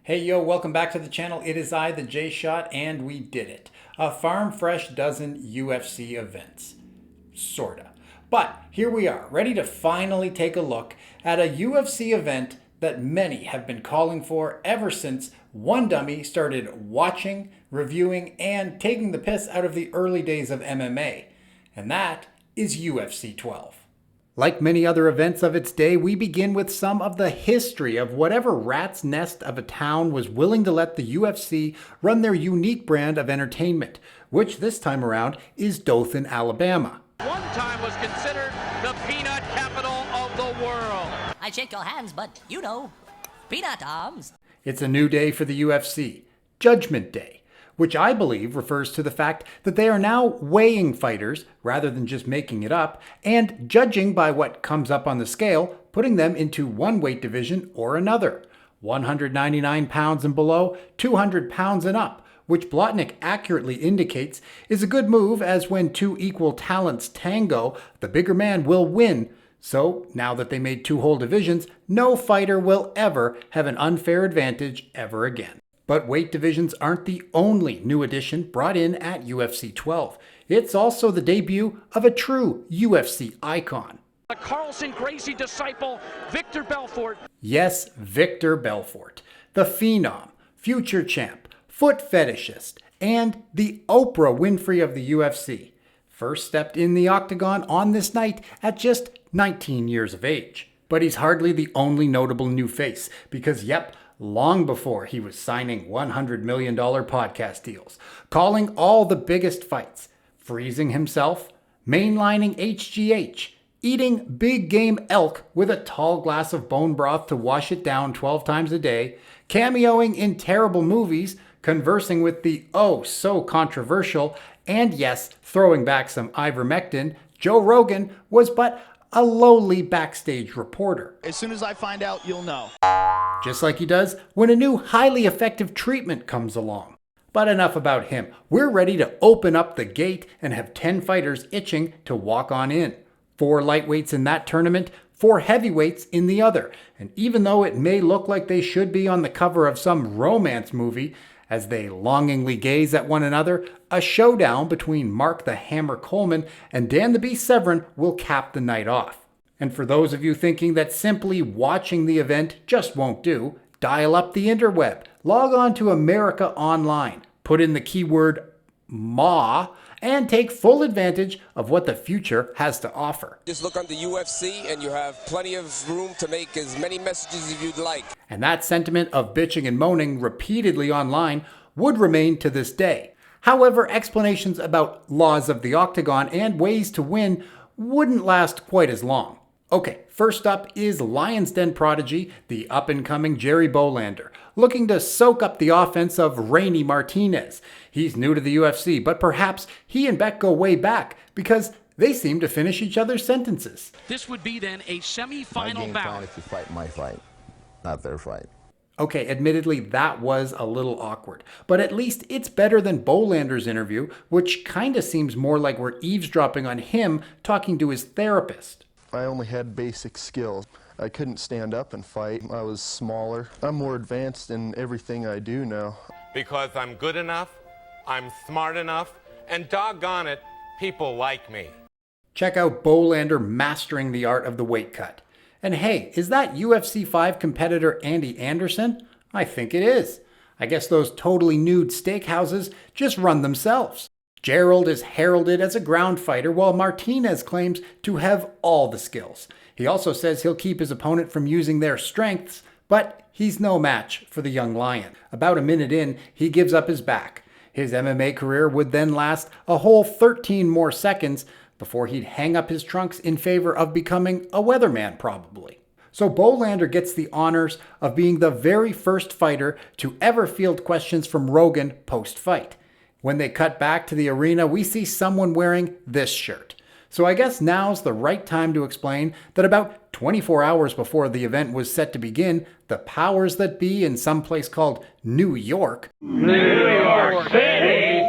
Hey yo, welcome back to the channel. It is I, the J Shot, and we did it. A farm fresh dozen UFC events. Sorta. But here we are, ready to finally take a look at a UFC event that many have been calling for ever since one dummy started watching, reviewing, and taking the piss out of the early days of MMA. And that is UFC 12. Like many other events of its day, we begin with some of the history of whatever rat's nest of a town was willing to let the UFC run their unique brand of entertainment, which this time around is Dothan, Alabama. One time was considered the peanut capital of the world. I shake your hands, but you know, peanut arms. It's a new day for the UFC, Judgment Day, which I believe refers to the fact that they are now weighing fighters rather than just making it up, and judging by what comes up on the scale, putting them into one weight division or another. 199 pounds and below, 200 pounds and up, which Blotnick accurately indicates is a good move, as when two equal talents tango, the bigger man will win. So now that they made two whole divisions, no fighter will ever have an unfair advantage ever again. But weight divisions aren't the only new addition brought in at UFC 12. It's also the debut of a true UFC icon. A Carlson Gracie disciple, Victor Belfort. Yes, Victor Belfort, the phenom, future champ, foot fetishist, and the Oprah Winfrey of the UFC. First stepped in the octagon on this night at just 19 years of age. But he's hardly the only notable new face, because long before he was signing $100 million podcast deals, calling all the biggest fights, freezing himself, mainlining HGH, eating big game elk with a tall glass of bone broth to wash it down 12 times a day, cameoing in terrible movies, conversing with the so controversial, and yes, throwing back some ivermectin, Joe Rogan was but a lowly backstage reporter. As soon as I find out, you'll know. Just like he does when a new highly effective treatment comes along. But enough about him. We're ready to open up the gate and have 10 fighters itching to walk on in. 4 lightweights in that tournament, 4 heavyweights in the other. And even though it may look like they should be on the cover of some romance movie, as they longingly gaze at one another, a showdown between Mark the Hammer Coleman and Dan the Beast Severn will cap the night off. And for those of you thinking that simply watching the event just won't do, dial up the interweb, log on to America Online, put in the keyword MA, and take full advantage of what the future has to offer. Just look on the UFC and you have plenty of room to make as many messages as you'd like. And that sentiment of bitching and moaning repeatedly online would remain to this day. However, explanations about laws of the octagon and ways to win wouldn't last quite as long. Okay, first up is Lion's Den prodigy, the up-and-coming Jerry Bolander, looking to soak up the offense of Rainy Martinez. He's new to the UFC, but perhaps he and Beck go way back because they seem to finish each other's sentences. This would be then a semi-final bout. If you fight my fight, not their fight. Okay, admittedly, that was a little awkward, but at least it's better than Bolander's interview, which kinda seems more like we're eavesdropping on him talking to his therapist. I only had basic skills. I couldn't stand up and fight. I was smaller. I'm more advanced in everything I do now. Because I'm good enough, I'm smart enough, and doggone it, people like me. Check out Bolander mastering the art of the weight cut. And hey, is that UFC 5 competitor Andy Anderson? I think it is. I guess those totally nude steakhouses just run themselves. Gerald is heralded as a ground fighter, while Martinez claims to have all the skills. He also says he'll keep his opponent from using their strengths, but he's no match for the young lion. About a minute in, he gives up his back. His MMA career would then last a whole 13 more seconds before he'd hang up his trunks in favor of becoming a weatherman, probably. So Bolander gets the honors of being the very first fighter to ever field questions from Rogan post-fight. When they cut back to the arena, we see someone wearing this shirt. So I guess now's the right time to explain that about 24 hours before the event was set to begin, the powers that be in some place called New York City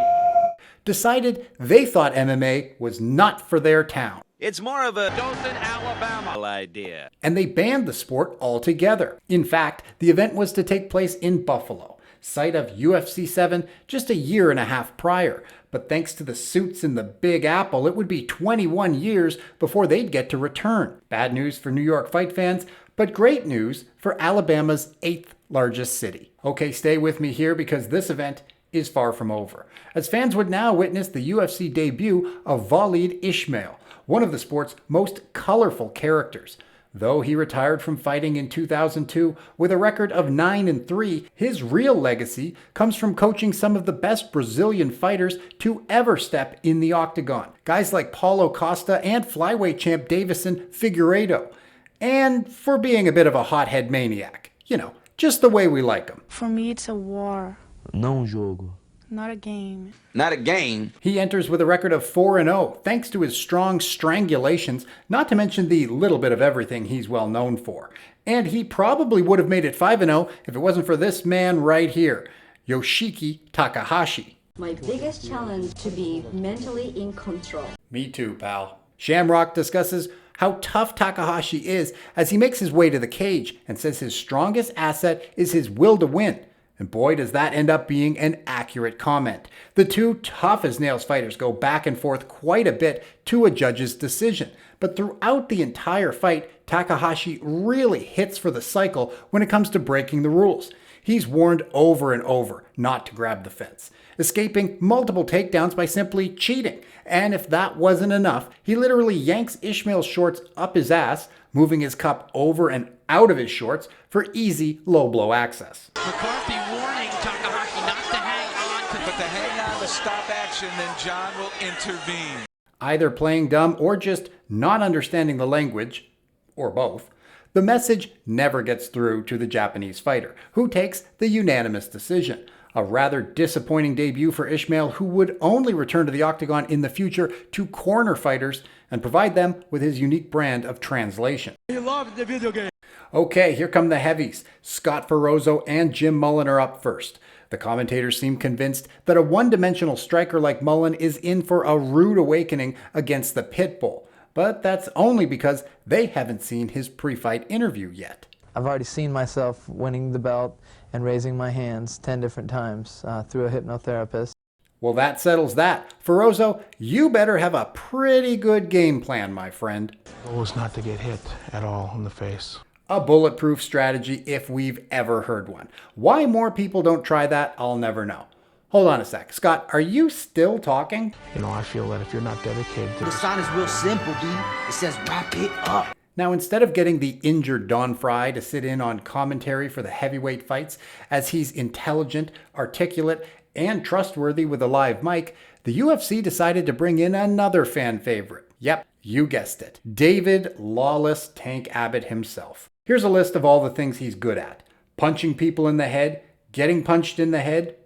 decided they thought MMA was not for their town. It's more of a Dothan, Alabama idea. And they banned the sport altogether. In fact, the event was to take place in Buffalo, site of UFC 7, just a year and a half prior. But thanks to the suits in the Big Apple, it would be 21 years before they'd get to return. Bad news for New York fight fans, but great news for Alabama's 8th largest city. Okay, stay with me here because this event is far from over, as fans would now witness the UFC debut of Waleed Ishmael, one of the sport's most colorful characters. Though he retired from fighting in 2002 with a record of 9-3, his real legacy comes from coaching some of the best Brazilian fighters to ever step in the octagon. Guys like Paulo Costa and flyweight champ Davison Figueiredo. And for being a bit of a hothead maniac. You know, just the way we like him. For me, it's a war. Não jogo. Not a game. Not a game. He enters with a record of 4-0, thanks to his strong strangulations, not to mention the little bit of everything he's well known for. And he probably would have made it 5-0 if it wasn't for this man right here, Yoshiki Takahashi. My biggest challenge to be mentally in control. Me too, pal. Shamrock discusses how tough Takahashi is as he makes his way to the cage and says his strongest asset is his will to win. And boy, does that end up being an accurate comment. The two tough-as-nails fighters go back and forth quite a bit to a judge's decision. But throughout the entire fight, Takahashi really hits for the cycle when it comes to breaking the rules. He's warned over and over not to grab the fence, escaping multiple takedowns by simply cheating. And if that wasn't enough, he literally yanks Ishmael's shorts up his ass, moving his cup over and out of his shorts for easy low-blow access. McCarthy warning Takahashi not to hang on. But to hang on to stop action, then John will intervene. Either playing dumb or just not understanding the language, or both, the message never gets through to the Japanese fighter, who takes the unanimous decision. A rather disappointing debut for Ishmael, who would only return to the octagon in the future to corner fighters and provide them with his unique brand of translation. He loved the video game. Okay, here come the heavies. Scott Ferroszo and Jim Mullen are up first. The commentators seem convinced that a one-dimensional striker like Mullen is in for a rude awakening against the Pitbull. But that's only because they haven't seen his pre-fight interview yet. I've already seen myself winning the belt and raising my hands 10 different times through a hypnotherapist. Well, that settles that. Ferroszo, you better have a pretty good game plan, my friend. The goal is not to get hit at all in the face. A bulletproof strategy if we've ever heard one. Why more people don't try that, I'll never know. Hold on a sec. Scott, are you still talking? You know, I feel that if you're not dedicated to the sign is real simple, dude. It says wrap it up. Now, instead of getting the injured Don Fry to sit in on commentary for the heavyweight fights, as he's intelligent, articulate, and trustworthy with a live mic, the UFC decided to bring in another fan favorite. Yep, you guessed it. David Lawless Tank Abbott himself. Here's a list of all the things he's good at. Punching people in the head, getting punched in the head.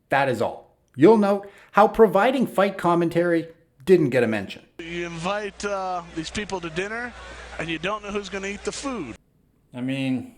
That is all. You'll note how providing fight commentary didn't get a mention. You invite these people to dinner, and you don't know who's going to eat the food. I mean,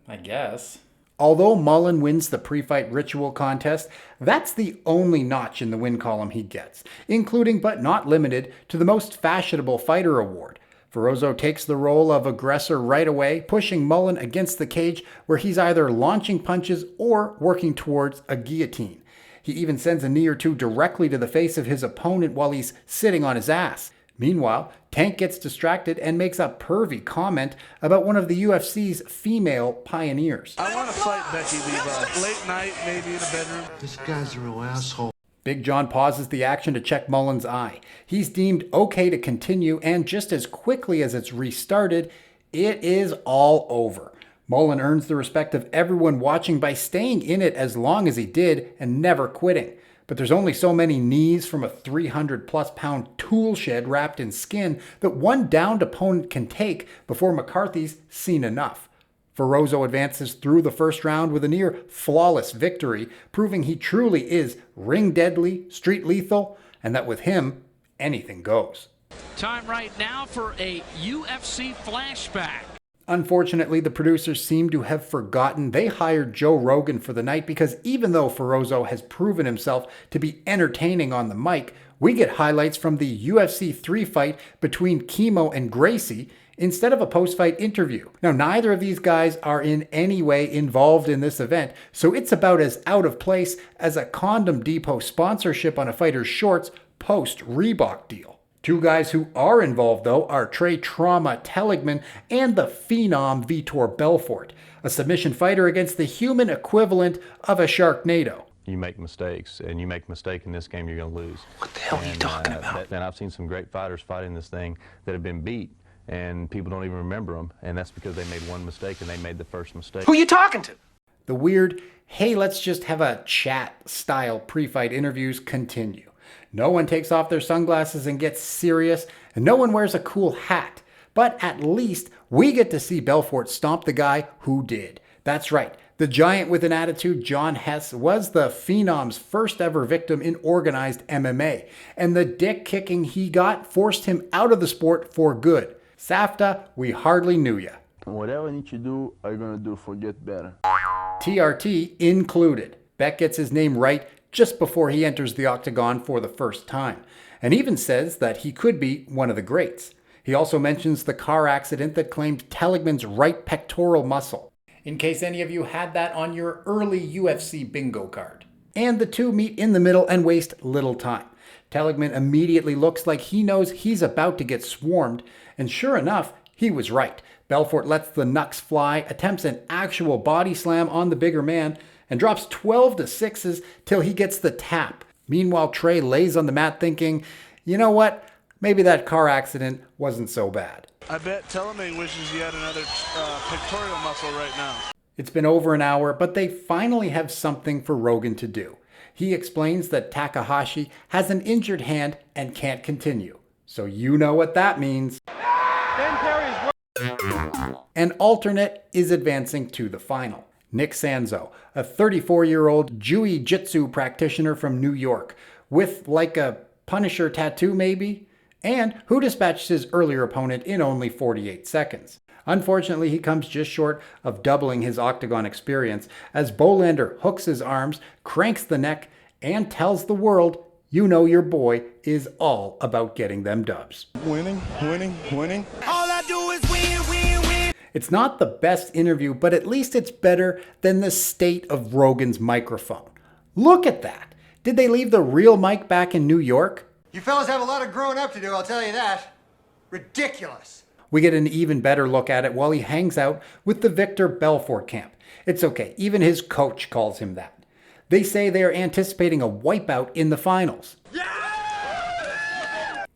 I guess. Although Mullen wins the pre-fight ritual contest, that's the only notch in the win column he gets, including but not limited to the Most Fashionable Fighter award. Ferroszo takes the role of aggressor right away, pushing Mullen against the cage where he's either launching punches or working towards a guillotine. He even sends a knee or two directly to the face of his opponent while he's sitting on his ass. Meanwhile, Tank gets distracted and makes a pervy comment about one of the UFC's female pioneers. I want to fight Becky Levi. Late night, maybe in a bedroom. This guy's a real asshole. Big John pauses the action to check Mullen's eye. He's deemed okay to continue, and just as quickly as it's restarted, it is all over. Mullen earns the respect of everyone watching by staying in it as long as he did and never quitting. But there's only so many knees from a 300-plus pound tool shed wrapped in skin that one downed opponent can take before McCarthy's seen enough. Ferroszo advances through the first round with a near flawless victory, proving he truly is ring deadly, street lethal, and that with him, anything goes. Time right now for a UFC flashback. Unfortunately, the producers seem to have forgotten they hired Joe Rogan for the night because even though Ferroszo has proven himself to be entertaining on the mic, We get highlights from the UFC 3 fight between Chemo and Gracie instead of a post-fight interview. Now, neither of these guys are in any way involved in this event, so it's about as out of place as a Condom Depot sponsorship on a fighter's shorts post-Reebok deal. Two guys who are involved, though, are Trey Trauma Teligman and the Phenom Vitor Belfort, a submission fighter against the human equivalent of a Sharknado. You make mistakes, and you make a mistake in this game, you're going to lose. What the hell are you talking about? And I've seen some great fighters fighting this thing that have been beat, and people don't even remember them, and that's because they made one mistake, and they made the first mistake. Who are you talking to? The weird, hey, let's just have a chat style pre-fight interviews continue. No one takes off their sunglasses and gets serious, and no one wears a cool hat. But at least we get to see Belfort stomp the guy who did. That's right. The giant with an attitude, John Hess, was the Phenom's first ever victim in organized MMA, and the dick kicking he got forced him out of the sport for good. Safta, we hardly knew ya. Whatever I need to do, I'm gonna do for get better. TRT included. Beck gets his name right just before he enters the octagon for the first time, and even says that he could be one of the greats. He also mentions the car accident that claimed Teligman's right pectoral muscle, in case any of you had that on your early UFC bingo card. And the two meet in the middle and waste little time. Teligman immediately looks like he knows he's about to get swarmed, and sure enough, he was right. Belfort lets the knucks fly, attempts an actual body slam on the bigger man, and drops 12 to 6s till he gets the tap. Meanwhile, Trey lays on the mat thinking, you know what, maybe that car accident wasn't so bad. I bet Teligman wishes he had another pectoral muscle right now. It's been over an hour, but they finally have something for Rogan to do. He explains that Takahashi has an injured hand and can't continue. So you know what that means. An alternate is advancing to the final. Nick Sanzo, a 34-year-old Jiu-Jitsu practitioner from New York, with like a Punisher tattoo maybe, and who dispatched his earlier opponent in only 48 seconds. Unfortunately, he comes just short of doubling his octagon experience as Bolander hooks his arms, cranks the neck, and tells the world, you know your boy is all about getting them dubs. Winning, winning, winning. All I do is win, win, win. It's not the best interview, but at least it's better than the state of Rogan's microphone. Look at that. Did they leave the real mic back in New York? You fellas have a lot of growing up to do, I'll tell you that. Ridiculous. We get an even better look at it while he hangs out with the Victor Belfort camp. It's okay, even his coach calls him that. They say they are anticipating a wipeout in the finals. Yeah!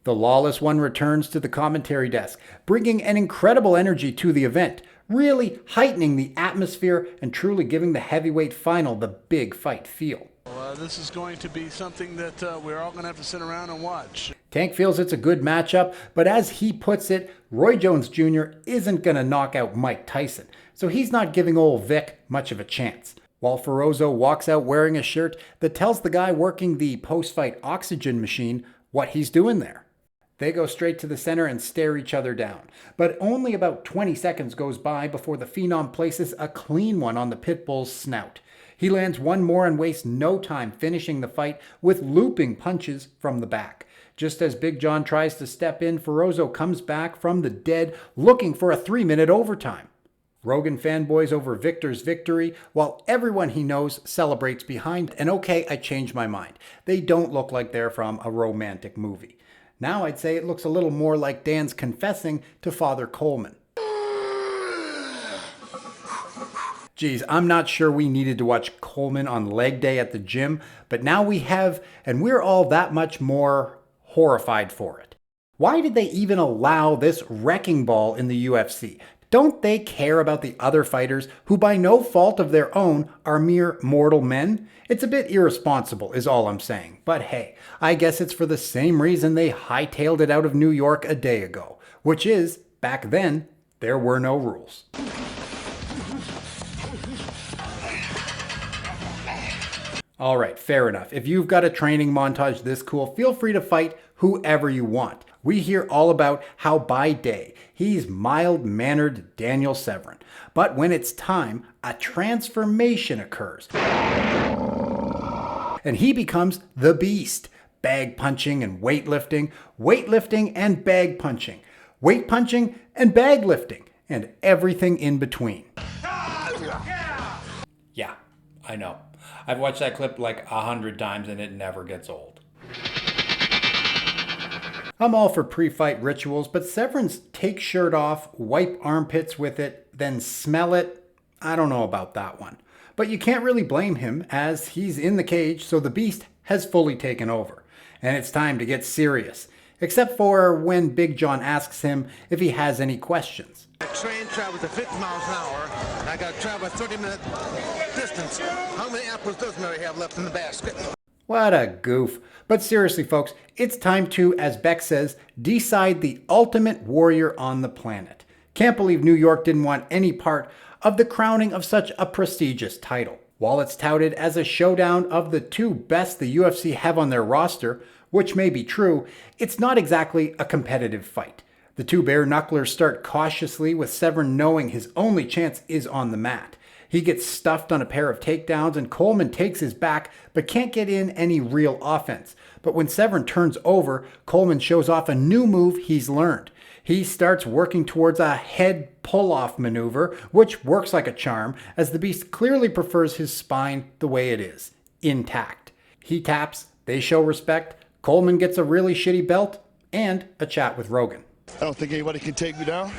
The Lawless One returns to the commentary desk, bringing an incredible energy to the event, really heightening the atmosphere and truly giving the heavyweight final the big fight feel. This is going to be something that we're all going to have to sit around and watch. Tank feels it's a good matchup, but as he puts it, Roy Jones Jr. isn't going to knock out Mike Tyson, so he's not giving old Vic much of a chance. While Ferroszo walks out wearing a shirt that tells the guy working the post-fight oxygen machine what he's doing there. They go straight to the center and stare each other down, but only about 20 seconds goes by before the Phenom places a clean one on the Pitbull's snout. He lands one more and wastes no time finishing the fight with looping punches from the back. Just as Big John tries to step in, Ferroszo comes back from the dead looking for a 3-minute overtime. Rogan fanboys over Victor's victory while everyone he knows celebrates behind. And okay, I changed my mind. They don't look like they're from a romantic movie. Now I'd say it looks a little more like Dan's confessing to Father Coleman. Geez, I'm not sure we needed to watch Coleman on leg day at the gym, but now we have, and we're all that much more horrified for it. Why did they even allow this wrecking ball in the UFC? Don't they care about the other fighters who by no fault of their own are mere mortal men? It's a bit irresponsible is all I'm saying. But hey, I guess it's for the same reason they hightailed it out of New York a day ago, which is, back then, there were no rules. All right, fair enough. If you've got a training montage this cool, feel free to fight whoever you want. We hear all about how by day, he's mild-mannered Daniel Severn. But when it's time, a transformation occurs. And he becomes the Beast. bag punching and weightlifting, weightlifting and bag punching, weight punching and bag lifting, and everything in between. Yeah, I know. I've watched that clip like 100 times and it never gets old. I'm all for pre-fight rituals, but Severn's take shirt off, wipe armpits with it, then smell it, I don't know about that one. But you can't really blame him, as he's in the cage, so the beast has fully taken over. And it's time to get serious. Except for when Big John asks him if he has any questions. The train travels at 50 miles an hour, and I got to travel a 30-minute distance. How many apples does Mary have left in the basket? What a goof. But seriously, folks, it's time to, as Beck says, decide the ultimate warrior on the planet. Can't believe New York didn't want any part of the crowning of such a prestigious title. While it's touted as a showdown of the two best the UFC have on their roster, which may be true, it's not exactly a competitive fight. The two bare-knucklers start cautiously, with Severn knowing his only chance is on the mat. He gets stuffed on a pair of takedowns and Coleman takes his back but can't get in any real offense. But when Severn turns over, Coleman shows off a new move he's learned. He starts working towards a head pull-off maneuver, which works like a charm, as the beast clearly prefers his spine the way it is, intact. He taps, they show respect, Coleman gets a really shitty belt, and a chat with Rogan. I don't think anybody can take me down.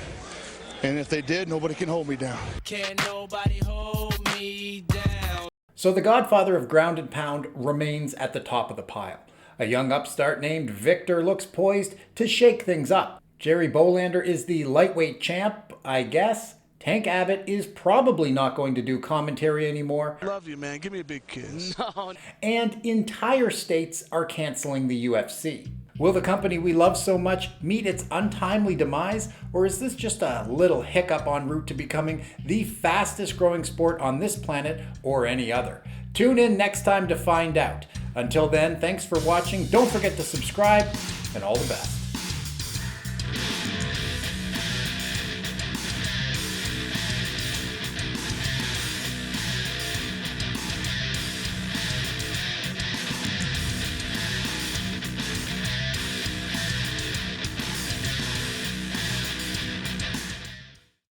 And if they did, nobody can hold me down. Can nobody hold me down? So the godfather of ground and pound remains at the top of the pile. A young upstart named Victor looks poised to shake things up. Jerry Bolander is the lightweight champ, I guess. Tank Abbott is probably not going to do commentary anymore. Love you, man. Give me a big kiss. No. And entire states are canceling the UFC. Will the company we love so much meet its untimely demise, or is this just a little hiccup en route to becoming the fastest growing sport on this planet or any other? Tune in next time to find out. Until then, thanks for watching. Don't forget to subscribe, and all the best.